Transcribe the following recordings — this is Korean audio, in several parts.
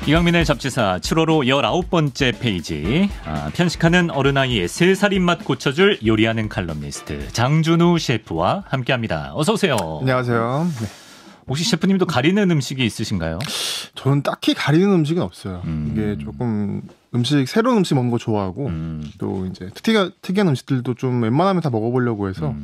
이강민의 잡지사 7월호 19번째 페이지. 편식하는 어른아이의 새살 입맛 고쳐줄 요리하는 칼럼니스트 장준우 셰프와 함께합니다. 어서 오세요. 안녕하세요. 네. 혹시 셰프님도 가리는 음식이 있으신가요? 저는 딱히 가리는 음식은 없어요. 이게 조금 새로운 음식 먹는 거 좋아하고 또 이제 특이한 음식들도 좀 웬만하면 다 먹어보려고 해서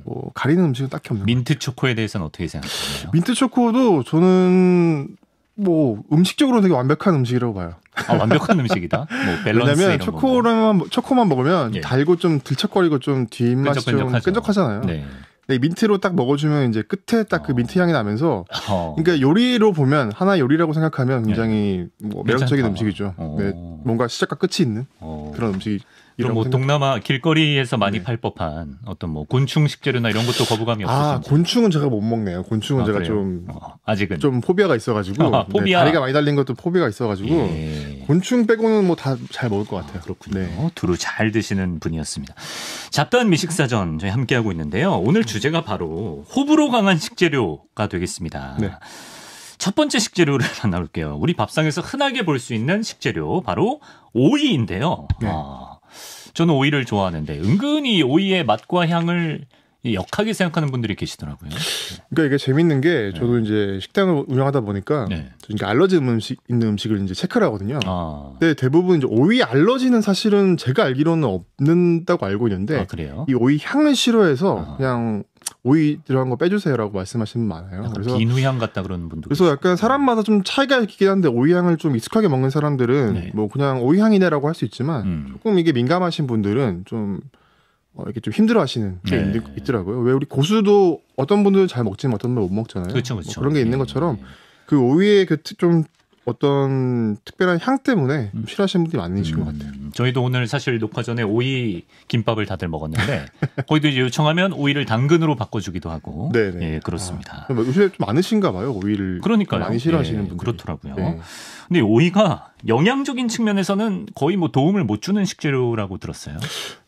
뭐 가리는 음식은 딱히 없는 것 같아요. 민트 초코에 대해서는 어떻게 생각하세요? 민트 초코도 저는 뭐 음식적으로는 되게 완벽한 음식이라고 봐요. 아, 완벽한 음식이다? 뭐 밸런스 왜냐면 이런 초코만 먹으면 예. 달고 좀 들쩍거리고 좀 뒷맛이 좀 끈적하잖아요. 네. 근데 민트로 딱 먹어주면 이제 끝에 딱 그 민트 향이 나면서 그러니까 요리로 보면 하나 요리라고 생각하면 굉장히 뭐 매력적인 음식이죠. 네, 뭔가 시작과 끝이 있는 그런 음식이. 그럼 뭐 동남아 길거리에서 많이 팔 법한 어떤 뭐 곤충 식재료나 이런 것도 거부감이 없으신지? 곤충은 제가 못 먹네요. 곤충은 제가 그래요? 좀 아직은 좀 포비아가 있어가지고 포비아. 다리가 많이 달린 것도 포비아가 있어가지고 예. 곤충 빼고는 뭐 다 잘 먹을 것 같아요. 그렇군요. 네. 두루 잘 드시는 분이었습니다. 잡다한 미식사전 저희 함께하고 있는데요. 오늘 주제가 바로 호불호 강한 식재료가 되겠습니다. 네. 첫 번째 식재료를 만나볼게요. 우리 밥상에서 흔하게 볼 수 있는 식재료 바로 오이인데요. 네. 저는 오이를 좋아하는데 은근히 오이의 맛과 향을 역하게 생각하는 분들이 계시더라고요. 그러니까 이게 재밌는 게 저도 이제 식당을 운영하다 보니까 그러니까 알러지 있는 음식을 이제 체크를 하거든요. 근데 대부분 이제 오이 알러지는 사실은 제가 알기로는 없는다고 알고 있는데 그래요? 이 오이 향을 싫어해서 그냥 오이 들어간 거 빼주세요라고 말씀하시는 분 많아요. 그래서 비누향 같다 그러는 분도. 그래서 약간 사람마다 좀 차이가 있긴 한데 오이 향을 좀 익숙하게 먹는 사람들은 뭐 그냥 오이 향이네라고 할 수 있지만 조금 이게 민감하신 분들은 좀 이렇게 좀 힘들어하시는 게 있더라고요. 왜 우리 고수도 어떤 분들은 잘 먹지만 어떤 분들은 못 먹잖아요. 그렇죠. 뭐 그런 게 있는 것처럼 그 오이의 그 좀 어떤 특별한 향 때문에 싫어하시는 분들이 많으신 것 같아요. 저희도 오늘 사실 녹화 전에 오이 김밥을 다들 먹었는데 거기도 이제 요청하면 오이를 당근으로 바꿔주기도 하고. 예, 그렇습니다. 요새 좀 많으신가 봐요. 오이를 그러니까요. 많이 싫어하시는 분들. 그렇더라고요. 네. 근데 오이가 영양적인 측면에서는 거의 뭐 도움을 못 주는 식재료라고 들었어요.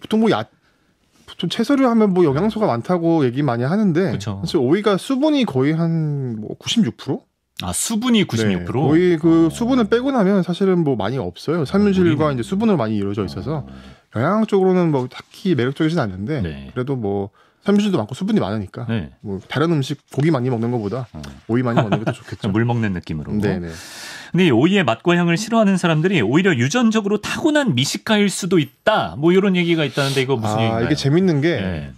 보통 보통 채소류 하면 뭐 영양소가 많다고 얘기 많이 하는데 그쵸. 사실 오이가 수분이 거의 한 뭐 96%? 수분이 96%? 네, 거의 그 수분을 빼고 나면 사실은 뭐 많이 없어요. 섬유질과 이제 수분으로 많이 이루어져 있어서 영양적으로는 뭐 딱히 매력적이진 않는데 그래도 뭐 섬유질도 많고 수분이 많으니까 뭐 다른 음식 고기 많이 먹는 것보다 오이 많이 먹는 게 더 좋겠죠. 물 먹는 느낌으로. 네네. 근데 이 오이의 맛과 향을 싫어하는 사람들이 오히려 유전적으로 타고난 미식가일 수도 있다. 뭐 이런 얘기가 있다는데 이거 무슨 얘기인가요? 이게 재밌는 게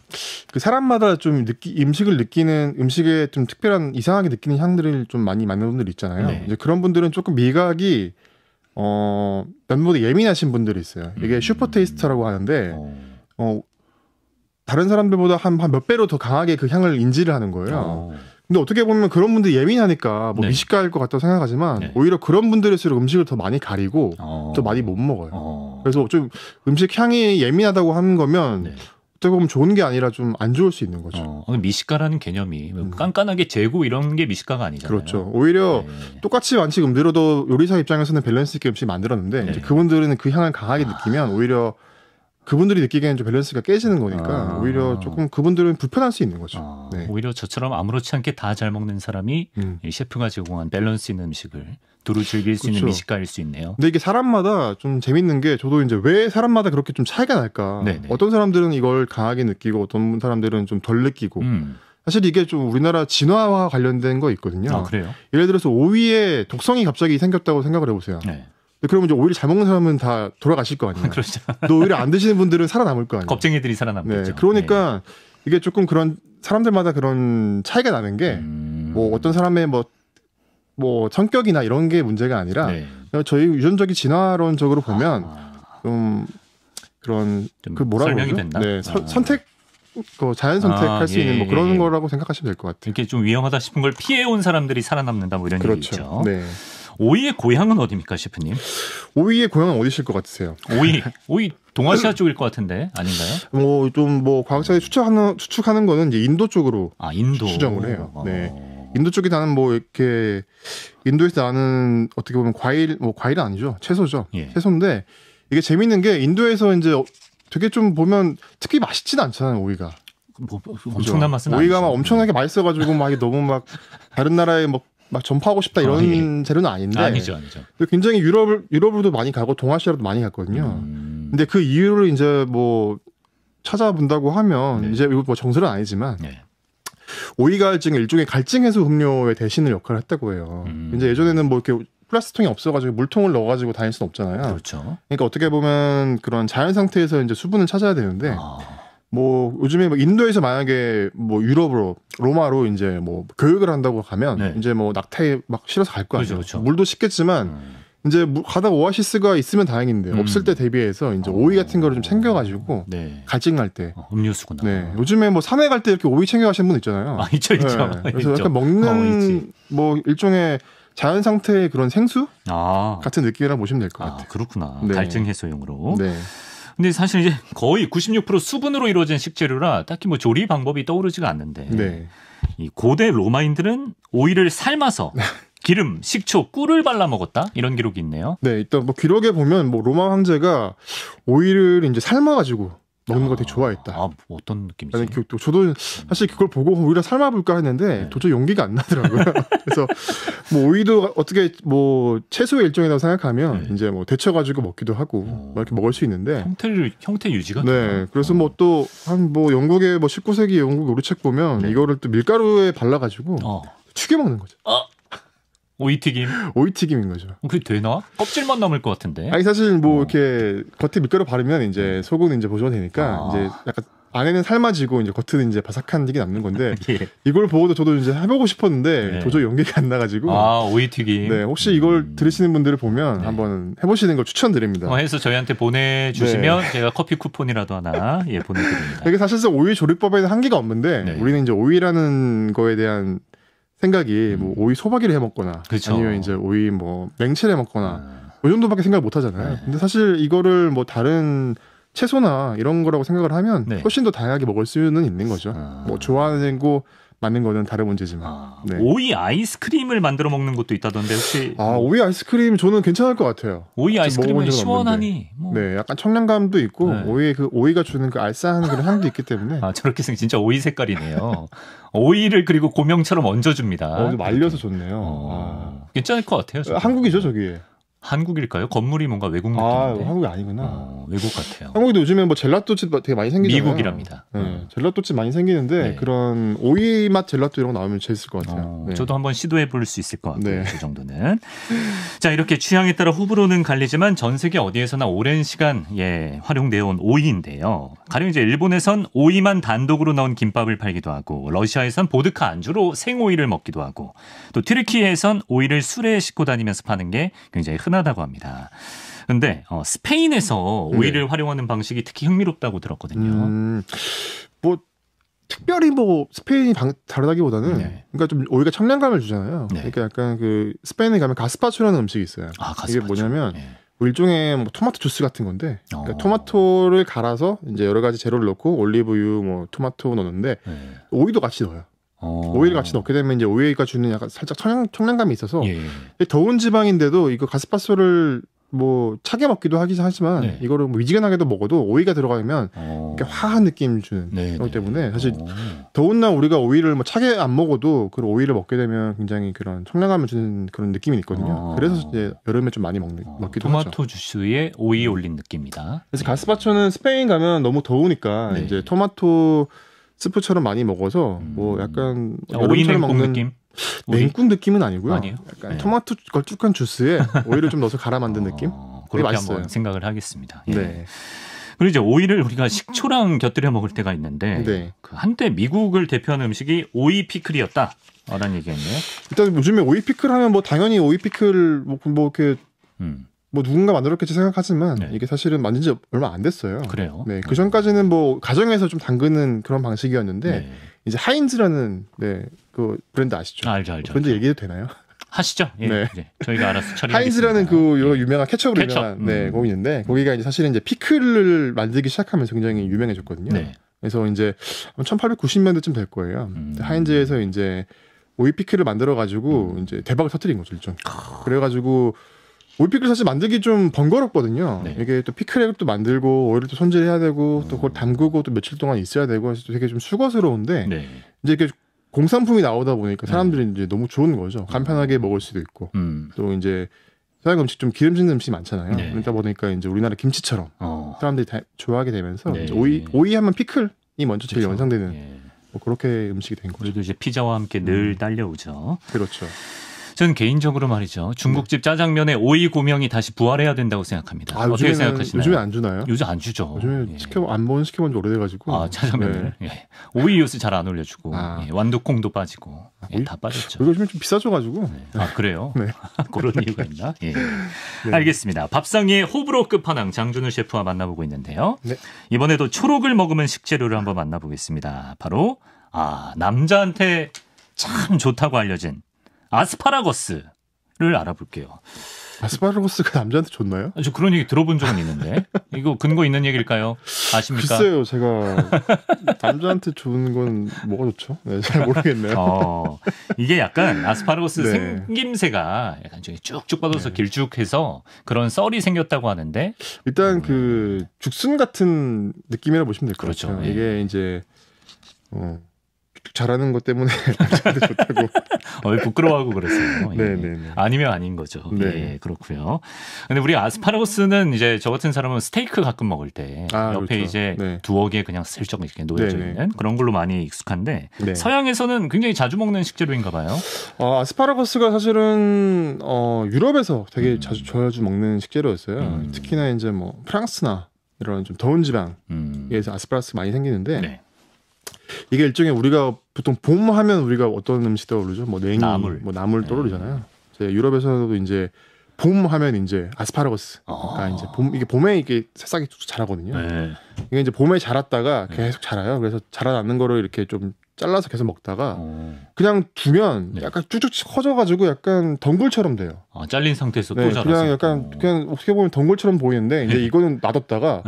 그 사람마다 좀 음식에 좀 특별한 이상하게 느끼는 향들을 좀 많이 맞는 분들 있잖아요. 이제 그런 분들은 조금 미각이 남보다 예민하신 분들이 있어요. 이게 슈퍼 테이스터라고 하는데 다른 사람들보다 한 몇 배로 더 강하게 그 향을 인지를 하는 거예요. 근데 어떻게 보면 그런 분들이 예민하니까 뭐 미식가일 것 같다고 생각하지만 오히려 그런 분들일수록 음식을 더 많이 가리고 더 많이 못 먹어요. 그래서 좀 음식 향이 예민하다고 하는 거면 어떻게 보면 좋은 게 아니라 좀 안 좋을 수 있는 거죠. 미식가라는 개념이 깐깐하게 재고 이런 게 미식가가 아니잖아요. 그렇죠. 오히려 똑같이 만식 음대로도 요리사 입장에서는 밸런스 있게 음식 만들었는데 이제 그분들은 그 향을 강하게 느끼면 오히려 그분들이 느끼기에는 좀 밸런스가 깨지는 거니까 오히려 조금 그분들은 불편할 수 있는 거죠. 오히려 저처럼 아무렇지 않게 다 잘 먹는 사람이 이 셰프가 제공한 밸런스 있는 음식을 두루 즐길 수 있는 미식가일 수 있네요. 근데 이게 사람마다 좀 재밌는 게 저도 이제 왜 사람마다 그렇게 좀 차이가 날까? 어떤 사람들은 이걸 강하게 느끼고 어떤 사람들은 좀 덜 느끼고. 사실 이게 좀 우리나라 진화와 관련된 거 있거든요. 그래요? 예를 들어서 오이의 독성이 갑자기 생겼다고 생각을 해보세요. 그러면 이제 오이를 잘 먹는 사람은 다 돌아가실 거 아니에요. 그렇죠. 또 오이를 안 드시는 분들은 살아남을 거 아니에요. 겁쟁이들이 살아남겠죠. 그러니까 이게 조금 그런 사람들마다 그런 차이가 나는 게 뭐 어떤 사람의 뭐 성격이나 이런 게 문제가 아니라 저희 유전적인 진화론적으로 보면 좀 그런 그 뭐라고 설명이 그러죠? 된다. 선택 자연 선택할 수 있는 뭐 그런 거라고 생각하시면 될 것 같아요. 이렇게 좀 위험하다 싶은 걸 피해온 사람들이 살아남는다 뭐 이런 얘기죠. 네. 오이의 고향은 어디입니까, 셰프님? 오이의 고향은 어디실 것 같으세요? 오이 동아시아 쪽일 것 같은데 아닌가요? 뭐 과학자들이 추측하는 거는 이제 인도 쪽으로 인도 추정을 해요. 네. 인도 쪽에 나는 뭐 이렇게 인도에서 나는 어떻게 보면 과일은 아니죠. 채소죠. 채소인데 이게 재밌는 게 인도에서 이제 되게 좀 보면 특히 맛있진 않잖아요, 오이가. 엄청난 맛은 오이가 막 엄청나게 맛있어가지고 막 너무 막 다른 나라의 뭐 막 전파하고 싶다 이런 재료는 아닌데 아니죠. 굉장히 유럽으로도 많이 가고 동아시아로도 많이 갔거든요. 근데 그 이유를 이제 뭐 찾아본다고 하면 이제 이거 뭐 정설은 아니지만 오이 갈증은 일종의 갈증 해소 음료의 대신을 역할을 했다고 해요. 이제 예전에는 뭐 이렇게 플라스틱통이 없어가지고 물통을 넣어가지고 다닐 수는 없잖아요. 그렇죠. 그러니까 어떻게 보면 그런 자연 상태에서 이제 수분을 찾아야 되는데 뭐 요즘에 뭐 인도에서 만약에 뭐 유럽으로 로마로 이제 뭐 교육을 한다고 가면 이제 뭐 낙타에 막 실어서 갈 거 아니에요. 그렇죠. 물도 씻겠지만 이제 가다가 오아시스가 있으면 다행인데 없을 때 대비해서 이제 오이 같은 거를 좀 챙겨가지고 갈증 날 때 음료수구나. 네. 요즘에 뭐 산에 갈 때 이렇게 오이 챙겨가시는 분 있잖아요. 있죠. 그래서 약간 먹는 뭐 일종의 자연 상태의 그런 생수 같은 느낌이라 보시면 될 것 같아요. 그렇구나. 갈증 해소용으로. 근데 사실 이제 거의 96% 수분으로 이루어진 식재료라 딱히 뭐 조리 방법이 떠오르지가 않는데 이 고대 로마인들은 오이를 삶아서 기름, 식초, 꿀을 발라 먹었다 이런 기록이 있네요. 네, 일단 뭐 기록에 보면 뭐 로마 황제가 오이를 이제 삶아가지고 먹는 거 되게 좋아했다. 어떤 느낌이지? 아니, 저도 사실 그걸 보고 오이를 삶아볼까 했는데 도저히 용기가 안 나더라고요. 그래서 뭐 오이도 어떻게 뭐 채소의 일종이라고 생각하면 이제 뭐 데쳐가지고 먹기도 하고 뭐 이렇게 먹을 수 있는데 형태 유지가 그래서 뭐 또 한 뭐 영국의 뭐 19세기 영국 요리책 보면 이거를 또 밀가루에 발라가지고 튀겨 먹는 거죠. 오이튀김? 오이튀김인 거죠. 그게 되나? 껍질만 남을 것 같은데. 아니 사실 뭐 이렇게 겉에 밀가루 바르면 이제 속은 이제 보존 되니까 이제 약간 안에는 삶아지고 이제 겉은 이제 바삭한 게 남는 건데 이걸 보고도 저도 이제 해보고 싶었는데 도저히 용기가 안 나가지고. 오이튀김. 네, 혹시 이걸 들으시는 분들을 보면 한번 해보시는 걸 추천드립니다. 해서 저희한테 보내주시면 제가 커피 쿠폰이라도 하나 보내드립니다. 이게 사실상 오이 조리법에는 한계가 없는데 우리는 이제 오이라는 거에 대한 생각이 뭐 오이 소박이를 해 먹거나 아니면 이제 오이 뭐 냉채를 해 먹거나 이 정도밖에 생각을 못 하잖아요. 근데 사실 이거를 뭐 다른 채소나 이런 거라고 생각을 하면 훨씬 더 다양하게 먹을 수는 있는 거죠. 뭐 좋아하는 거 맞는 거는 다른 문제지만. 오이 아이스크림을 만들어 먹는 것도 있다던데 혹시? 오이 아이스크림 저는 괜찮을 것 같아요. 오이 아이스크림은 시원하니. 네, 약간 청량감도 있고 오이가 주는 그 알싸한 그런 향도 있기 때문에. 저렇게 생긴 진짜 오이 색깔이네요. 오이를 그리고 고명처럼 얹어줍니다. 말려서 좋네요. 괜찮을 것 같아요. 저도. 한국이죠, 저기. 한국일까요? 건물이 뭔가 외국 느낌인데. 한국이 아니구나. 외국 같아요. 한국도 요즘에 뭐 젤라또집 되게 많이 생기잖아요. 미국이랍니다. 젤라또집 많이 생기는데 그런 오이 맛 젤라또 이런 거 나오면 재밌을 것 같아요. 저도 한번 시도해 볼 수 있을 것 같고요. 그 정도는. 자, 이렇게 취향에 따라 호불호는 갈리지만 전 세계 어디에서나 오랜 시간 활용되어 온 오이인데요. 가령 이제 일본에선 오이만 단독으로 넣은 김밥을 팔기도 하고 러시아에선 보드카 안주로 생오이를 먹기도 하고 또 튀르키예에선 오이를 술에 싣고 다니면서 파는 게 굉장히 흔하다고 합니다. 그런데 스페인에서 오이를 활용하는 방식이 특히 흥미롭다고 들었거든요. 뭐 특별히 뭐 스페인이 다르다기보다는 그러니까 좀 오이가 청량감을 주잖아요. 그러니까 약간 그 스페인에 가면 가스파초라는 음식이 있어요. 가스파초. 이게 뭐냐면 뭐 일종의 뭐 토마토 주스 같은 건데 그러니까 토마토를 갈아서 이제 여러 가지 재료를 넣고 올리브유, 뭐 토마토 넣는데 오이도 같이 넣어요. 오이를 같이 넣게 되면 이제 오이가 주는 약간 살짝 청량감이 있어서 더운 지방인데도 이거 가스파초를 뭐 차게 먹기도 하지만 이거를 뭐 위지근하게도 먹어도 오이가 들어가면 이렇게 화한 느낌 주는 그렇기 때문에 사실 더운 날 우리가 오이를 뭐 차게 안 먹어도 그 오이를 먹게 되면 굉장히 그런 청량감을 주는 그런 느낌이 있거든요. 그래서 이제 여름에 좀 많이 먹기도 토마토 하죠. 토마토 주스에 오이 올린 느낌이다. 그래서 가스파초는 스페인 가면 너무 더우니까 이제 토마토 스프처럼 많이 먹어서 뭐 약간 오이 냉국 느낌? 냉국 느낌은 아니고요. 아니에요? 약간 토마토 걸쭉한 주스에 오이를 좀 넣어서 갈아 만든 느낌? 그렇게 맛있어요. 한번 생각을 하겠습니다. 그리고 이제 오이를 우리가 식초랑 곁들여 먹을 때가 있는데 그 한때 미국을 대표하는 음식이 오이 피클이었다라는 얘기였네요. 일단 요즘에 오이 피클 하면 뭐 당연히 오이 피클 뭐 이렇게 뭐 누군가 만들었겠지 생각하지만 이게 사실은 만든 지 얼마 안 됐어요. 그래요? 그 전까지는 뭐 가정에서 좀 담그는 그런 방식이었는데 이제 하인즈라는 그 브랜드 아시죠? 알죠. 브랜드 얘기해도 되나요? 하시죠. 저희가 알아서 처리하겠습니다. 하인즈라는 그 유명한 케첩으로 유명한 거기 있는데 거기가 이제 사실은 이제 피클을 만들기 시작하면서 굉장히 유명해졌거든요. 그래서 이제 1890년대쯤 될 거예요. 하인즈에서 이제 오이 피클을 만들어 가지고 이제 대박을 터뜨린 거죠, 일종. 그래가지고 오이 피클 사실 만들기 좀 번거롭거든요. 이게 또 피클액을 또 만들고 오이를 또 손질해야 되고 또 그걸 담그고 또 며칠 동안 있어야 되고 해서 되게 좀 수고스러운데 이제 이렇게 공산품이 나오다 보니까 사람들이 이제 너무 좋은 거죠. 간편하게 먹을 수도 있고 또 이제 서양 음식 좀 기름진 음식이 많잖아요. 네. 그러다 보니까 이제 우리나라 김치처럼 사람들이 다 좋아하게 되면서 네. 이제 오이 하면 피클이 먼저 제일 그렇죠. 연상되는 예. 뭐 그렇게 음식이 된 거죠. 그래도 이제 피자와 함께 늘 딸려오죠. 그렇죠. 저는 개인적으로 말이죠. 중국집 짜장면에 오이 고명이 다시 부활해야 된다고 생각합니다. 어떻게 생각하시나요? 요즘에 안 주나요? 요즘 안 주죠. 요즘에 예. 시켜본 지 오래돼가지고. 짜장면을. 네. 예. 오이 요새 잘 안 올려주고 예. 완두콩도 빠지고 예, 다 빠졌죠. 요즘에 좀 비싸져가지고. 네. 그래요? 네. 그런 이유가 있나? 예. 네. 알겠습니다. 밥상의 호불호 끝판왕 장준우 셰프와 만나보고 있는데요. 네. 이번에도 초록을 먹으면 식재료를 한번 만나보겠습니다. 바로 남자한테 참 좋다고 알려진 아스파라거스를 알아볼게요. 아스파라거스가 남자한테 좋나요? 저 그런 얘기 들어본 적은 있는데 이거 근거 있는 얘기일까요? 아십니까? 글쎄요, 제가 남자한테 좋은 건 뭐가 좋죠? 네, 잘 모르겠네요. 이게 약간 아스파라거스 네. 생김새가 약간 쭉쭉 뻗어서 길쭉해서 그런 썰이 생겼다고 하는데 일단 그 죽순 같은 느낌이라 보시면 될 것 그렇죠. 같아요. 예. 이게 이제 잘하는 것 때문에 남자한테 좋다고. 부끄러워하고 그랬어요. 예. 네네네. 아니면 아닌 거죠. 네. 예, 그렇고요. 근데 우리 아스파라거스는 이제 저 같은 사람은 스테이크 가끔 먹을 때 옆에 그렇죠. 이제 네. 두어 개 그냥 슬쩍 이렇게 놓여져 네네. 있는 그런 걸로 많이 익숙한데 네. 서양에서는 굉장히 자주 먹는 식재료인가 봐요. 아스파라거스가 사실은 유럽에서 되게 자주 먹는 식재료였어요. 특히나 이제 뭐 프랑스나 이런 좀 더운 지방에서 아스파라거스 많이 생기는데 네. 이게 일종의 우리가 보통 봄 하면 우리가 어떤 음식 떠오르죠? 뭐 냉이, 나물. 뭐 나물 떠오르잖아요. 유럽에서도 이제 봄 하면 이제 아스파라거스가 이제 이게 봄에 이게 새싹이 쭉 자라거든요. 네. 이게 이제 봄에 자랐다가 계속 자라요. 그래서 자라나는 거를 이렇게 좀 잘라서 계속 먹다가 그냥 두면 약간 쭉쭉 커져가지고 약간 덩굴처럼 돼요. 잘린 상태에서 또 자라서. 그냥 약간 그냥 어떻게 보면 덩굴처럼 보이는데 이제 이거는 놔뒀다가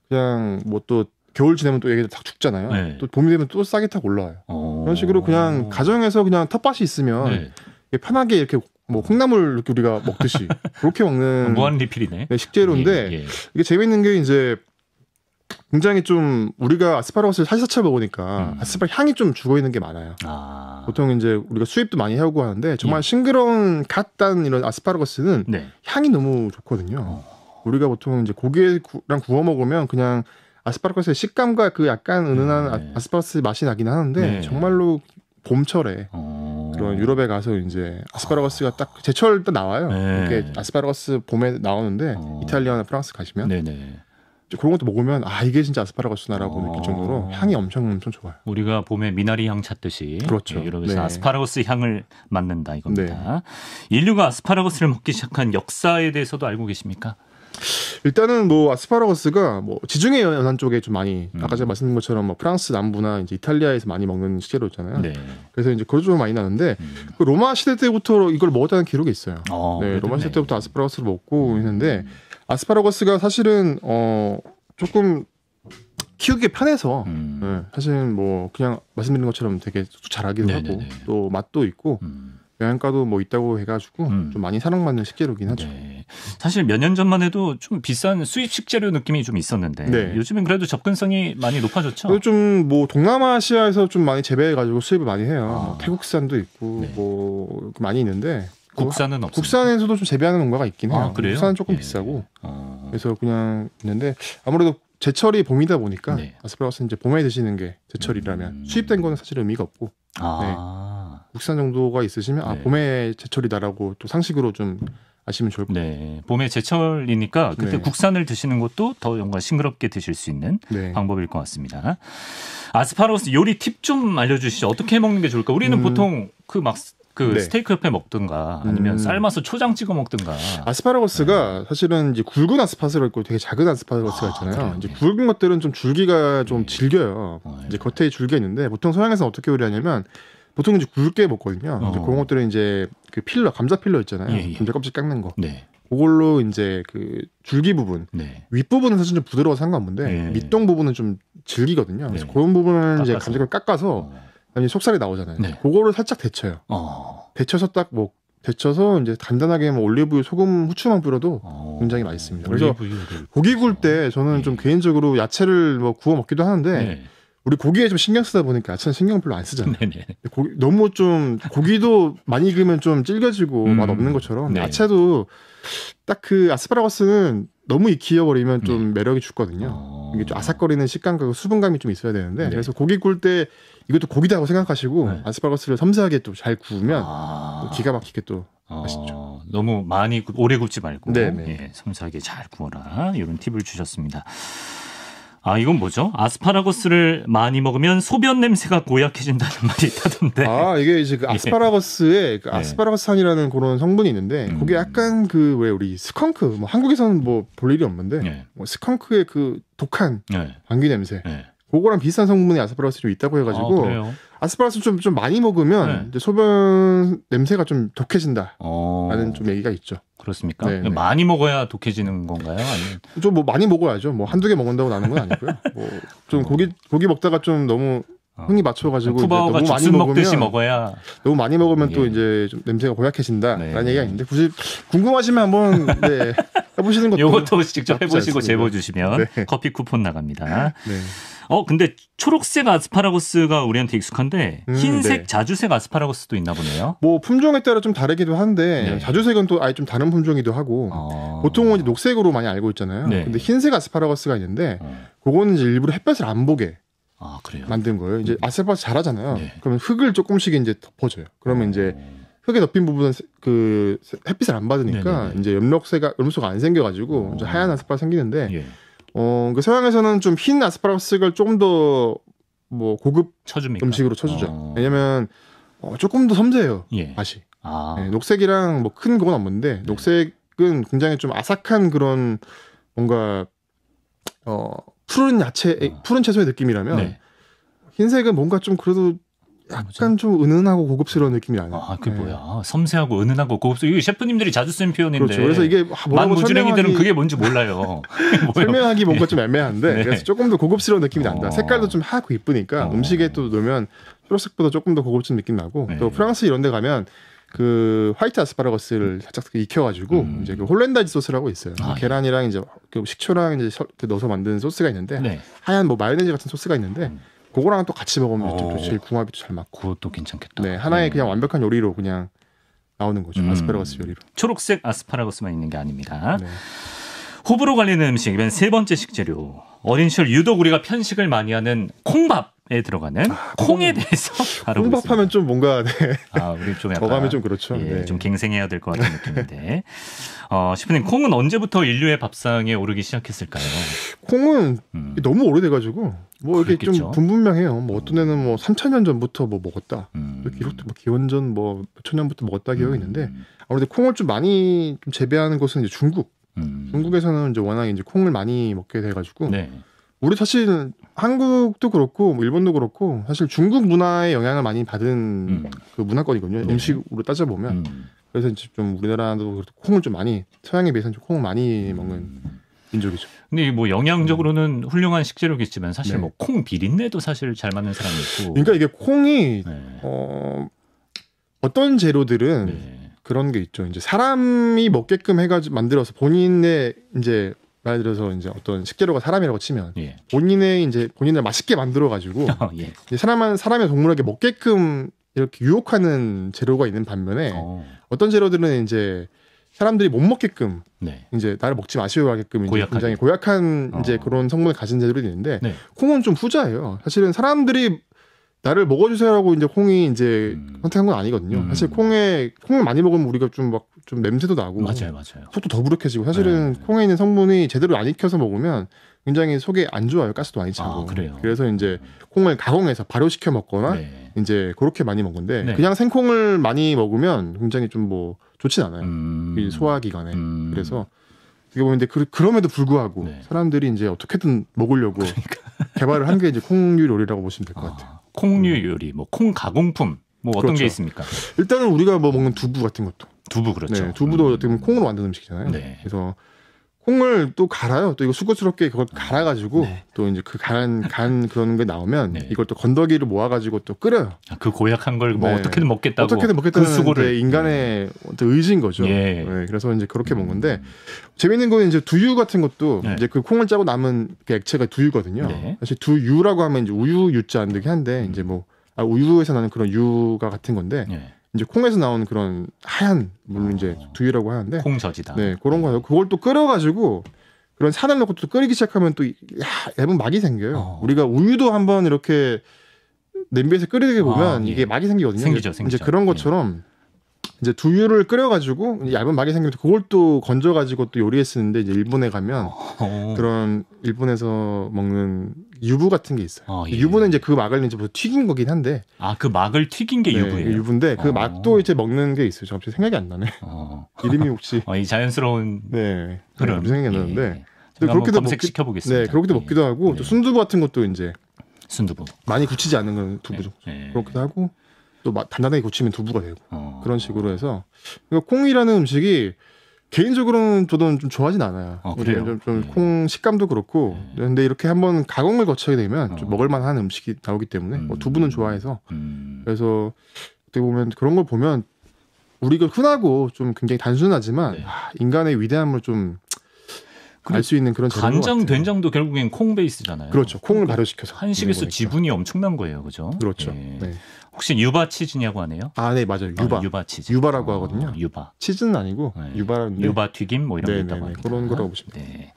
그냥 뭐 또 겨울 지나면 또 얘기들 다 죽잖아요. 네. 또 봄이 되면 또 싹이 탁 올라와요. 그런 식으로 그냥 가정에서 그냥 텃밭이 있으면 편하게 이렇게 뭐 콩나물 이렇게 우리가 먹듯이 그렇게 먹는 무한 리필이네. 식재료인데 이게 재밌는 게 이제 굉장히 좀 우리가 아스파라거스를 살사차 먹으니까 아스파라 향이 좀 죽어 있는 게 많아요. 보통 이제 우리가 수입도 많이 하고 하는데 정말 싱그러운 갓 단 이런 아스파라거스는 향이 너무 좋거든요. 우리가 보통 이제 고기랑 구워 먹으면 그냥 아스파라거스의 식감과 그 약간 은은한 아스파라거스 맛이 나긴 하는데 정말로 봄철에 그런 유럽에 가서 이제 아스파라거스가 딱 제철 때 나와요. 이렇게 아스파라거스 봄에 나오는데 이탈리아나 프랑스 가시면 그런 것도 먹으면 이게 진짜 아스파라거스나라고 느낄 정도로 향이 엄청 좋아요. 우리가 봄에 미나리 향 찾듯이 그렇죠. 유럽에서 아스파라거스 향을 맡는다 이겁니다. 인류가 아스파라거스를 먹기 시작한 역사에 대해서도 알고 계십니까? 일단은 뭐 아스파라거스가 뭐 지중해 연안 쪽에 좀 많이 아까 제가 말씀드린 것처럼 뭐 프랑스 남부나 이제 이탈리아에서 많이 먹는 식재료였잖아요. 그래서 이제 그런 쪽으로 많이 나는데 그 로마 시대 때부터 이걸 먹었다는 기록이 있어요. 로마 시대 때부터 아스파라거스를 먹고 있는데 아스파라거스가 사실은 조금 키우기 편해서 사실 뭐 그냥 말씀드린 것처럼 되게 자라기도 하고 또 맛도 있고 영양가도 뭐 있다고 해가지고 좀 많이 사랑받는 식재료긴 하죠. 사실 몇 년 전만 해도 좀 비싼 수입 식재료 느낌이 좀 있었는데 요즘은 그래도 접근성이 많이 높아졌죠. 좀 뭐 동남아시아에서 좀 많이 재배해가지고 수입을 많이 해요. 뭐 태국산도 있고 뭐 많이 있는데 국산은 없어요. 국산에서도 좀 재배하는 농가가 있긴 해요. 그래요? 국산은 조금 비싸고 그래서 그냥 있는데 아무래도 제철이 봄이다 보니까 아스파라거스는 이제 봄에 드시는 게 제철이라면 수입된 거는 사실 의미가 없고 국산 정도가 있으시면 봄에 제철이다라고 또 상식으로 좀 아시면 좋을 것 같아요. 봄에 제철이니까 그때 국산을 드시는 것도 더 뭔가 싱그럽게 드실 수 있는 방법일 것 같습니다. 아스파라거스 요리 팁 좀 알려주시죠. 어떻게 먹는 게 좋을까? 우리는 보통 스테이크 옆에 먹든가 아니면 삶아서 초장 찍어 먹든가. 아스파라거스가 사실은 이제 굵은 아스파라거스가 있고 되게 작은 아스파라거스가 있잖아요. 이제 굵은 것들은 좀 줄기가 좀 질겨요. 이제 겉에 줄기가 있는데 보통 서양에서는 어떻게 요리하냐면 보통 이제 굵게 먹거든요. 이제 그런 것들은 이제 그 필러, 감자 필러 있잖아요. 감자 껍질 깎는 거. 그걸로 이제 그 줄기 부분, 윗부분은 사실 좀 부드러워서 상관없는데 밑동 부분은 좀 질기거든요. 그래서 그런 부분을 이제 감자를 깎아서 아니 속살이 나오잖아요. 그거를 살짝 데쳐요. 데쳐서 데쳐서 이제 간단하게 뭐 올리브유, 소금, 후추만 뿌려도 굉장히 맛있습니다. 그래서 고기 구울 때 저는 좀 개인적으로 야채를 뭐 구워 먹기도 하는데 우리 고기에 좀 신경 쓰다 보니까 야채는 신경 별로 안 쓰잖아요. 너무 좀 고기도 많이 익으면 좀 질겨지고 맛 없는 것처럼 네. 야채도 딱 그 아스파라거스는 너무 익혀버리면 좀 매력이 죽거든요. 이게 좀 아삭거리는 식감과 수분감이 좀 있어야 되는데 그래서 고기 구울 때 이것도 고기다고 생각하시고 아스파라거스를 섬세하게 또 잘 구우면 기가 막히게 또 맛있죠. 너무 많이 오래 굽지 말고 예, 섬세하게 잘 구워라 이런 팁을 주셨습니다. 아, 이건 뭐죠? 아스파라거스를 많이 먹으면 소변 냄새가 고약해진다는 말이 있다던데. 아, 이게 이제 그 아스파라거스에 그 아스파라거스산이라는 그런 성분이 있는데 그게 약간 그 왜 우리 스컹크 뭐 한국에서는 뭐 볼 일이 없는데 뭐 스컹크의 그 독한 방귀 냄새. 그거랑 비슷한 성분이 아스파라거스에 좀 있다고 해가지고 아스파라거스 좀 많이 먹으면 이제 소변 냄새가 좀 독해진다라는 좀 얘기가 있죠. 그렇습니까? 네네. 많이 먹어야 독해지는 건가요? 아니면 좀 뭐 많이 먹어야죠. 뭐 한두 개 먹는다고 나는 건 아니고요. 뭐 좀 고기 먹다가 좀 너무 흥이 맞춰가지고 푸바오가 너무 많이 먹듯이 먹어야 너무 많이 먹으면 또 이제 좀 냄새가 고약해진다라는 얘기가 있는데 굳이 궁금하시면 한번 해보시는 것도 이것도 직접 해보시고 제보 주시면 커피 쿠폰 나갑니다. 근데 초록색 아스파라거스가 우리한테 익숙한데 흰색 자주색 아스파라거스도 있나 보네요. 뭐 품종에 따라 좀 다르기도 한데 자주색은 또 아예 좀 다른 품종이기도 하고 보통은 이제 녹색으로 많이 알고 있잖아요. 근데 흰색 아스파라거스가 있는데 그거는 이제 일부러 햇볕을 안 보게 만든 거예요. 이제 아스파라거스 잘하잖아요. 그러면 흙을 조금씩 이제 덮어줘요. 그러면 이제 흙에 덮인 부분은 그 햇빛을 안 받으니까 이제 염록소가 안 생겨가지고 이제 하얀 아스파라거스 생기는데. 그 서양에서는 좀 흰 아스파라거스를 조금 더 뭐 고급 음식으로 쳐주죠. 왜냐면 조금 더 섬세해요. 맛이. 녹색이랑 뭐 큰 그건 없는데 녹색은 굉장히 좀 아삭한 그런 뭔가 푸른 야채, 푸른 채소의 느낌이라면 흰색은 뭔가 좀 그래도 약간 좀 은은하고 고급스러운 느낌이 나요. 그게 뭐야? 섬세하고 은은하고 고급스러운. 이게 셰프님들이 자주 쓰는 표현인데. 그렇죠. 그래서 이게 만무주랭이들은 그게 뭔지 몰라요. 설명하기 뭔가 좀 애매한데 그래서 조금 더 고급스러운 느낌이 난다. 색깔도 좀 하얗고 이쁘니까 음식에 또 넣으면 초록색보다 조금 더 고급진 느낌 나고 또 프랑스 이런 데 가면 그 화이트 아스파라거스를 살짝 익혀가지고 이제 그 홀란다이즈 소스라고 있어요. 계란이랑 이제 그 식초랑 이제 넣어서 만든 소스가 있는데 하얀 뭐 마요네즈 같은 소스가 있는데 그거랑 또 같이 먹으면 또 제일 궁합이 잘 맞고. 그것도 괜찮겠다. 하나의 그냥 완벽한 요리로 그냥 나오는 거죠. 아스파라거스 요리로. 초록색 아스파라거스만 있는 게 아닙니다. 호불호 갈리는 음식, 이번 세 번째 식재료. 어린 시절 유독 우리가 편식을 많이 하는 콩밥에 들어가는 콩에 대해서 알아보겠습니다. 콩밥하면 좀 뭔가 우리 좀 약간 어감이 좀 그렇죠. 좀 갱생해야 될 것 같은 느낌인데. 셰프님, 콩은 언제부터 인류의 밥상에 오르기 시작했을까요? 콩은 너무 오래돼가지고 뭐 이렇게 좀 분분명해요. 뭐 어떤 애는 뭐 3,000년 전부터 뭐 먹었다. 기록도 뭐 기원전 뭐 몇천 년부터 먹었다 기억이 있는데 아무래도 콩을 좀 많이 좀 재배하는 곳은 이제 중국. 중국에서는 이제 워낙 이제 콩을 많이 먹게 돼가지고 우리 사실 한국도 그렇고 뭐 일본도 그렇고 사실 중국 문화의 영향을 많이 받은 그 문화권이거든요. 음식으로 따져보면. 그래서 이제 좀 우리나라도 콩을 좀 많이 서양에 비해서는 좀 콩을 많이 먹는 민족이죠. 근데 뭐 영양적으로는 훌륭한 식재료겠지만 사실 뭐 콩 비린내도 사실 잘 맞는 사람이 있고. 그러니까 이게 콩이 어떤 재료들은 그런 게 있죠. 이제 사람이 먹게끔 해가지고 만들어서 본인의 이제 말 들어서 이제 어떤 식재료가 사람이라고 치면 본인을 맛있게 만들어가지고 이제 사람의 동물에게 먹게끔 이렇게 유혹하는 재료가 있는 반면에 어떤 재료들은 이제 사람들이 못 먹게끔 이제 나를 먹지 마시오 하게끔 이제 굉장히 고약한 이제 그런 성분을 가진 재료들이 있는데 콩은 좀 후자예요. 사실은 사람들이 나를 먹어주세요라고 이제 콩이 이제 선택한 건 아니거든요. 사실 콩을 많이 먹으면 우리가 좀 냄새도 나고, 맞아요. 속도 더부룩해지고, 사실은 콩에 있는 성분이 제대로 안 익혀서 먹으면 굉장히 속에 안 좋아요. 가스도 많이 차고. 그래서 이제 콩을 가공해서 발효시켜 먹거나 이제 그렇게 많이 먹는데 그냥 생콩을 많이 먹으면 굉장히 좀 뭐 좋진 않아요. 이 소화기관에. 그래서 이게 보면 근데 그럼에도 불구하고 사람들이 이제 어떻게든 먹으려고 개발을 한 게 이제 콩류 요리라고 보시면 될 것 같아요. 콩류 요리, 뭐 콩 가공품, 뭐 어떤 게 있습니까? 일단은 우리가 뭐 먹는 두부 같은 것도. 두부 그렇죠. 두부도 어떻게 보면 콩으로 만든 음식이잖아요. 그래서 콩을 또 갈아요. 또 이거 수고스럽게 그걸 갈아가지고 네. 또 이제 그 간 그런 게 나오면 네. 이걸 또 건더기를 모아가지고 또 끓여요. 그 고약한 걸 뭐 네. 어떻게든 먹겠다고. 어떻게든 먹겠다는 그 수고를. 인간의 의지인 거죠. 예. 네, 그래서 이제 그렇게 먹는데 재밌는 거는 이제 두유 같은 것도 네. 이제 그 콩을 짜고 남은 그 액체가 두유거든요. 네. 사실 두유라고 하면 이제 우유 유자 안 되게 한데 이제 뭐 우유에서 나는 그런 유가 같은 건데. 네. 이제 콩에서 나온 그런 하얀 물론 이제 두유라고 하는데 콩젖이다. 네 그런 거요. 그걸 또 끓여가지고 그런 산을 넣고 또 끓이기 시작하면 또 얇은 막이 생겨요. 우리가 우유도 한번 이렇게 냄비에서 끓이게 보면 예. 이게 막이 생기거든요. 생기죠. 이제 그런 것처럼 이제 두유를 끓여가지고 얇은 막이 생기면 그걸 또 건져가지고 또 요리에 쓰는데 이제 일본에 가면 그런 일본에서 먹는 유부 같은 게 있어요. 예. 유부는 이제 그 막을 이제 튀긴 거긴 한데. 그 막을 튀긴 게 네, 유부예요. 유부인데 그 막도 이제 먹는 게 있어요. 갑자기 생각이 안 나네. 이름이 혹시 이 자연스러운 네 그런 생각이 안 나는데. 그렇게도 검색시켜 보겠습니다. 네, 그렇게도 먹기도 하고 또 순두부 같은 것도 이제 순두부 많이 굳히지 않는 건 두부죠. 그렇기도 하고 또 단단하게 굳히면 두부가 되고 그런 식으로 해서 그러니까 콩이라는 음식이 개인적으로는 저도 좀 좋아하진 않아요. 그래요? 좀 콩 식감도 그렇고 근데 이렇게 한번 가공을 거치게 되면 좀 먹을만한 음식이 나오기 때문에 두부는 좋아해서 그래서 어떻게 보면 그런 걸 보면 우리가 흔하고 좀 굉장히 단순하지만 인간의 위대함을 좀 알 수 있는 그런 간장, 된장도 결국엔 콩 베이스잖아요. 그렇죠. 콩을 발효시켜서 한식에서 지분이 엄청난 거예요, 그죠? 그렇죠. 네. 네. 혹시 유바 치즈냐고 하네요? 네 맞아요. 유바 치즈. 유바라고 하거든요. 유바. 치즈는 아니고 유바라는데 유바 튀김 뭐 이런 게 있다고 합니다. 그런 거라고 보시면 돼요. 네.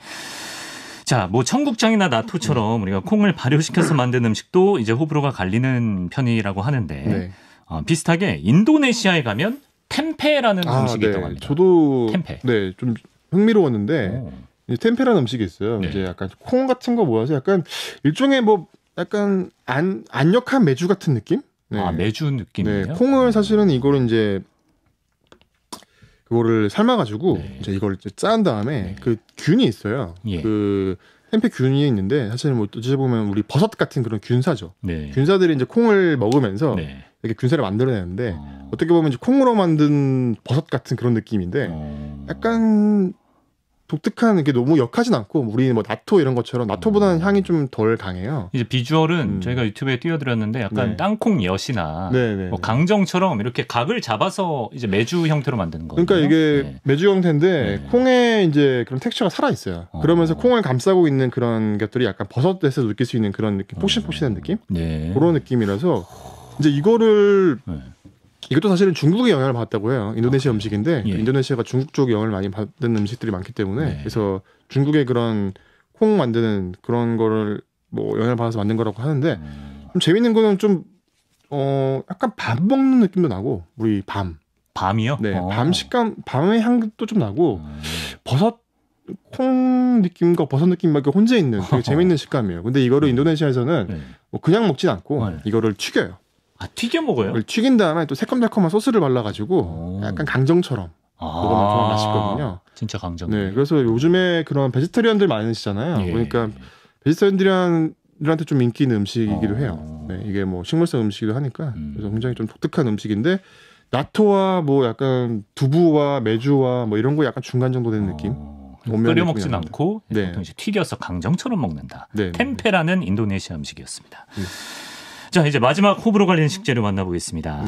자, 뭐 청국장이나 나토처럼 우리가 콩을 발효시켜서 만든 음식도 이제 호불호가 갈리는 편이라고 하는데 비슷하게 인도네시아에 가면 템페라는 음식이 있다고 합니다. 저도 템페. 네, 좀 흥미로웠는데 템페라는 음식이 있어요. 이제 약간 콩 같은 거 모아서 약간 일종의 뭐 약간 안역한 메주 같은 느낌? 네. 메주 느낌이에요? 네, 콩을 사실은 이거를 이제 그거를 삶아가지고 이제 이걸 이제 짠 다음에 그 균이 있어요. 그 템페 균이 있는데 사실 뭐 어찌 보면 우리 버섯 같은 그런 균사죠. 균사들이 이제 콩을 먹으면서 이렇게 균사를 만들어내는데 어떻게 보면 이제 콩으로 만든 버섯 같은 그런 느낌인데 약간 독특한 게 너무 역하진 않고 우리 뭐 나토 이런 것처럼 나토보다는 향이 좀 덜 강해요. 이제 비주얼은 저희가 유튜브에 띄워드렸는데 약간 땅콩 엿이나 뭐 강정처럼 이렇게 각을 잡아서 이제 메주 형태로 만드는 거예요. 그러니까 이게 메주 형태인데 콩에 이제 그런 텍스처가 살아 있어요. 그러면서 콩을 감싸고 있는 그런 것들이 약간 버섯에서 느낄 수 있는 그런 느낌, 폭신폭신한 느낌, 그런 느낌이라서 이제 이거를 이것도 사실은 중국의 영향을 받았다고 해요. 인도네시아 음식인데 인도네시아가 중국 쪽 영향을 많이 받는 음식들이 많기 때문에 그래서 중국의 그런 콩 만드는 그런 거를 뭐 영향을 받아서 만든 거라고 하는데 좀 재밌는 거는 좀 약간 밤 먹는 느낌도 나고 우리 밤이요? 네, 밤 식감, 밤의 향도 좀 나고 버섯 콩 느낌과 버섯 느낌 막 혼자 있는 되게 재밌는 식감이에요. 근데 이거를 인도네시아에서는 뭐 그냥 먹진 않고 이거를 튀겨요. 튀겨 먹어요? 튀긴 다음에 또 새콤달콤한 소스를 발라가지고 약간 강정처럼 먹으면 정말 맛있거든요. 진짜 강정. 네, 그래서 요즘에 그런 베지터리언들 많으시잖아요. 그러니까 베지터리언들한테 좀 인기 있는 음식이기도 해요. 네, 이게 뭐 식물성 음식이기도 하니까 그래서 굉장히 좀 독특한 음식인데 나토와 뭐 약간 두부와 메주와 뭐 이런 거 약간 중간 정도 되는 느낌. 끓여 먹진 않고 보통 이제 튀겨서 강정처럼 먹는다. 템페라는 인도네시아 음식이었습니다. 자, 이제 마지막 호불호 갈리는 식재료 만나보겠습니다.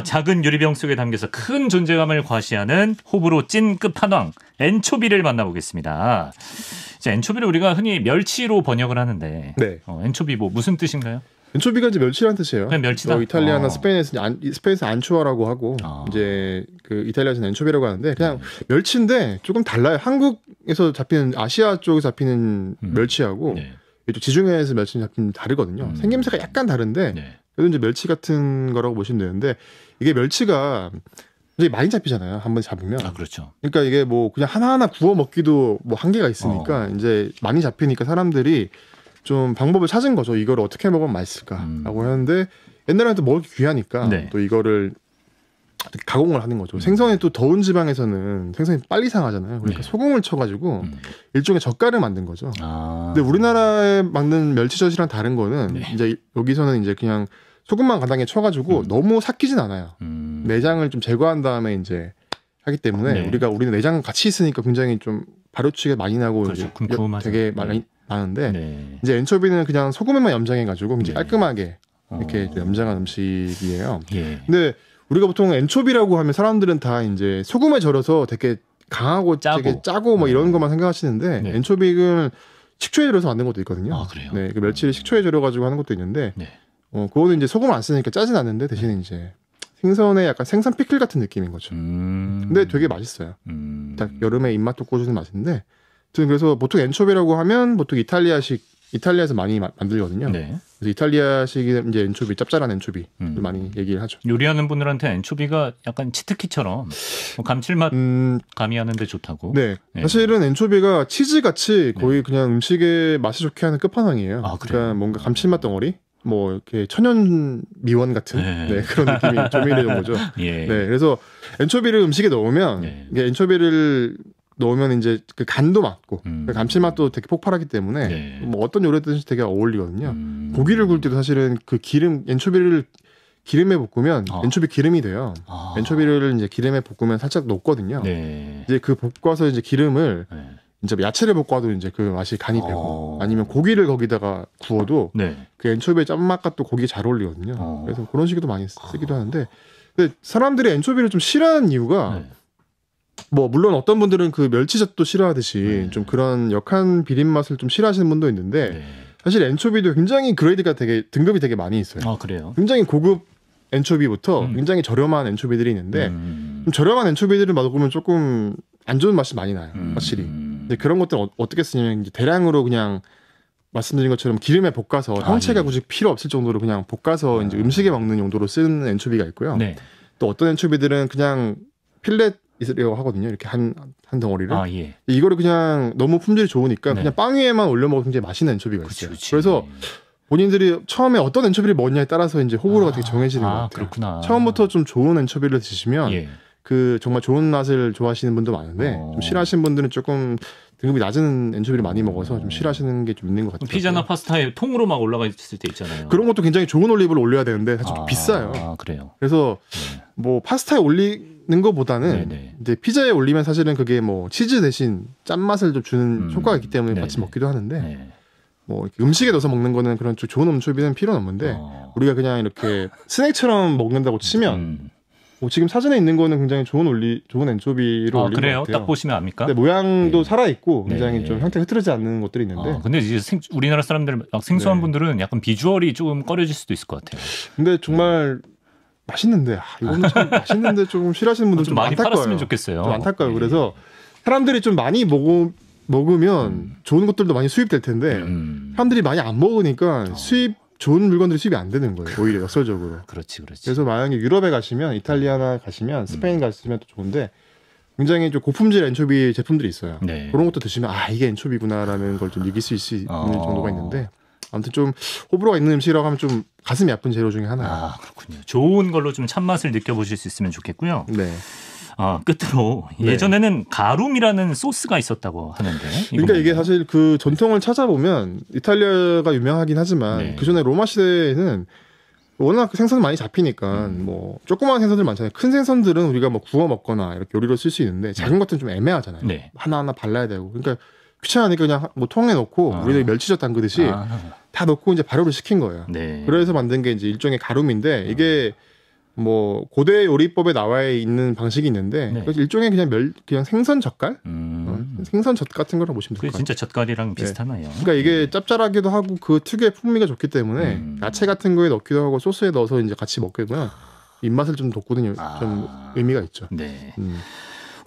작은 유리병 속에 담겨서 큰 존재감을 과시하는 호불호 찐 끝판왕 엔초비를 만나보겠습니다. 자, 엔초비를 우리가 흔히 멸치로 번역을 하는데 엔초비 뭐 무슨 뜻인가요? 엔초비가 이제 멸치라는 뜻이에요. 그냥 멸치다. 이탈리아나 스페인에서 안초아라고 하고 이제 그 이탈리아에서는 엔초비라고 하는데 그냥 멸치인데 조금 달라요. 한국에서 잡히는 아시아 쪽에서 잡히는 멸치하고 또 지중해에서 멸치는 잡히는 다르거든요. 생김새가 약간 다른데 그래도 이제 멸치 같은 거라고 보시면 되는데 이게 멸치가 이제 많이 잡히잖아요. 한번 잡으면. 그렇죠. 그러니까 이게 뭐 그냥 하나하나 구워 먹기도 뭐 한계가 있으니까 이제 많이 잡히니까 사람들이 좀 방법을 찾은 거죠. 이걸 어떻게 먹으면 맛있을까라고 하는데 옛날에는 또 먹기 귀하니까 또 이거를 가공을 하는 거죠. 생선이 또 더운 지방에서는 생선이 빨리 상하잖아요. 그러니까 소금을 쳐가지고 일종의 젓갈을 만든 거죠. 근데 우리나라에 만든 멸치젓이랑 다른 거는 이제 여기서는 이제 그냥 소금만 간단하게 쳐가지고 너무 삭히진 않아요. 내장을 좀 제거한 다음에 이제 하기 때문에 우리는 내장 같이 있으니까 굉장히 좀 발효취가 많이 나고 그렇죠. 되게 많이 나는데 이제 엔초비는 그냥 소금에만 염장해가지고 굉장히 깔끔하게 이렇게 염장한 음식이에요. 근데 우리가 보통 엔초비라고 하면 사람들은 다 이제 소금에 절여서 되게 강하고 되게 짜고 뭐 이런 것만 생각하시는데 엔초비는 식초에 절여서 만든 것도 있거든요. 아, 그래요? 네, 그 멸치를 식초에 절여가지고 하는 것도 있는데, 그거는 이제 소금을 안 쓰니까 짜진 않는데 대신에 이제 생선의 약간 생선 피클 같은 느낌인 거죠. 근데 되게 맛있어요. 딱 여름에 입맛 돋궈주는 맛인데, 그래서 보통 엔초비라고 하면 보통 이탈리아에서 많이 만들거든요. 그래서 이탈리아식의 이제 엔초비, 짭짤한 엔초비 많이 얘기를 하죠. 요리하는 분들한테 엔초비가 약간 치트키처럼 감칠맛 가미하는데 좋다고. 네, 사실은 엔초비가 치즈 같이 거의 그냥 음식의 맛이 좋게 하는 끝판왕이에요. 그러니까 뭔가 감칠맛 덩어리, 뭐 이렇게 천연 미원 같은 그런 느낌이 조미료 정도죠. 네, 그래서 엔초비를 음식에 넣으면 이게 엔초비를 넣으면 이제 그 간도 맞고 감칠맛도 되게 폭발하기 때문에 뭐 어떤 요리든지 되게 어울리거든요. 고기를 구울 때도 사실은 그 엔초비를 기름에 볶으면 엔초비 기름이 돼요. 엔초비를 이제 기름에 볶으면 살짝 녹거든요. 이제 그 볶아서 이제 기름을 이제 야채를 볶아도 이제 그 맛이 간이 되고 아니면 고기를 거기다가 구워도 그 엔초비의 짠맛과 또 고기에 잘 어울리거든요. 그래서 그런 식으로 많이 쓰기도 하는데 근데 사람들이 엔초비를 좀 싫어하는 이유가 뭐 물론 어떤 분들은 그 멸치젓도 싫어하듯이 좀 그런 역한 비린 맛을 좀 싫어하시는 분도 있는데 사실 엔초비도 굉장히 그레이드가 되게 등급이 되게 많이 있어요. 그래요? 굉장히 고급 엔초비부터 굉장히 저렴한 엔초비들이 있는데 좀 저렴한 엔초비들을 먹으면 조금 안 좋은 맛이 많이 나요. 확실히. 근데 그런 것들은 어떻게 쓰냐면 이제 대량으로 그냥 말씀드린 것처럼 기름에 볶아서 형체가 굳이 필요 없을 정도로 그냥 볶아서 이제 음식에 먹는 용도로 쓰는 엔초비가 있고요. 또 어떤 엔초비들은 그냥 필렛이라고 하거든요. 이렇게 한 덩어리를. 이거를 그냥 너무 품질이 좋으니까 그냥 빵 위에만 올려 먹으면 굉장히 맛있는 엔초비가 있어요. 그래서 본인들이 처음에 어떤 엔초비를 먹느냐에 따라서 이제 호불호가 되게 정해지는 것 같아요. 그렇구나. 처음부터 좀 좋은 엔초비를 드시면 그 정말 좋은 맛을 좋아하시는 분도 많은데 좀 싫어하시는 분들은 조금 등급이 낮은 엔초비를 많이 먹어서 좀 싫어하시는 게 좀 있는 것 같아요. 피자나 파스타에 통으로 막 올라가 있을 때 있잖아요. 그런 것도 굉장히 좋은 올리브를 올려야 되는데 사실 좀 비싸요. 그래요. 그래서 뭐 파스타에 올리는 것보다는 이제 피자에 올리면 사실은 그게 뭐 치즈 대신 짠맛을 좀 주는 효과가 있기 때문에 같이 먹기도 하는데 뭐 음식에 넣어서 먹는 거는 그런 좋은 엔초비는 필요는 없는데 우리가 그냥 이렇게 스낵처럼 먹는다고 치면 뭐 지금 사진에 있는 거는 굉장히 좋은 엔초비로 올린 것 같아요. 딱 보시면 압니까? 근데 모양도 살아있고 굉장히 좀 형태가 흐트러지지 않는 것들이 있는데 근데 이제 우리나라 사람들 막 생소한 분들은 약간 비주얼이 조금 꺼려질 수도 있을 것 같아요. 근데 정말 맛있는데 이거는 참 맛있는데 조금 싫어하시는 분들 좀 많이 많을 팔았으면 거예요. 좋겠어요. 좀 안타까워요. 그래서 사람들이 좀 많이 먹으면 좋은 것들도 많이 수입될 텐데 사람들이 많이 안 먹으니까 좋은 물건들이 수입이 안 되는 거예요. 오히려 역설적으로. 그렇지. 그래서 만약에 유럽에 가시면 이탈리아나 가시면 스페인 가시면 또 좋은데 굉장히 좀 고품질 엔초비 제품들이 있어요. 그런 것도 드시면 이게 엔초비구나라는 걸 좀 느낄 수 있는 정도가 있는데 아무튼 좀 호불호가 있는 음식이라고 하면 좀 가슴이 아픈 재료 중에 하나예요. 그렇군요. 좋은 걸로 좀 참맛을 느껴보실 수 있으면 좋겠고요. 끝으로 예전에는 가룸이라는 소스가 있었다고 하는데. 그러니까 이게 사실 그 전통을 찾아보면 이탈리아가 유명하긴 하지만 그 전에 로마 시대에는 워낙 생선 많이 잡히니까 뭐 조그마한 생선들 많잖아요. 큰 생선들은 우리가 뭐 구워 먹거나 이렇게 요리로 쓸 수 있는데 작은 것들은 좀 애매하잖아요. 하나하나 발라야 되고. 그러니까 귀찮으니까 그냥 뭐 통에 넣고 우리들 멸치젓 담그듯이 다 넣고 이제 발효를 시킨 거예요. 그래서 만든 게 이제 일종의 가룸인데 이게 뭐 고대 요리법에 나와 있는 방식이 있는데 일종의 그냥 생선 젓갈, 생선 젓 같은 거라고 보시면 될 것 같아요. 진짜 젓갈이랑 비슷하네요. 그러니까 이게 짭짤하기도 하고 그 특유의 풍미가 좋기 때문에 야채 같은 거에 넣기도 하고 소스에 넣어서 이제 같이 먹게 되면 입맛을 좀 돋구는 좀 의미가 있죠.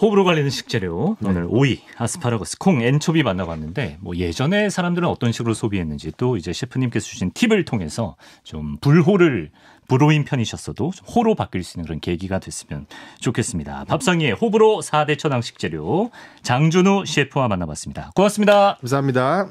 호불호 갈리는 식재료 오늘 오이, 아스파라거스, 콩, 엔초비 만나봤는데 뭐 예전에 사람들은 어떤 식으로 소비했는지 또 이제 셰프님께서 주신 팁을 통해서 좀 불호인 편이셨어도 좀 호로 바뀔 수 있는 그런 계기가 됐으면 좋겠습니다. 밥상위의 호불호 4대 천왕 식재료 장준우 셰프와 만나봤습니다. 고맙습니다. 감사합니다.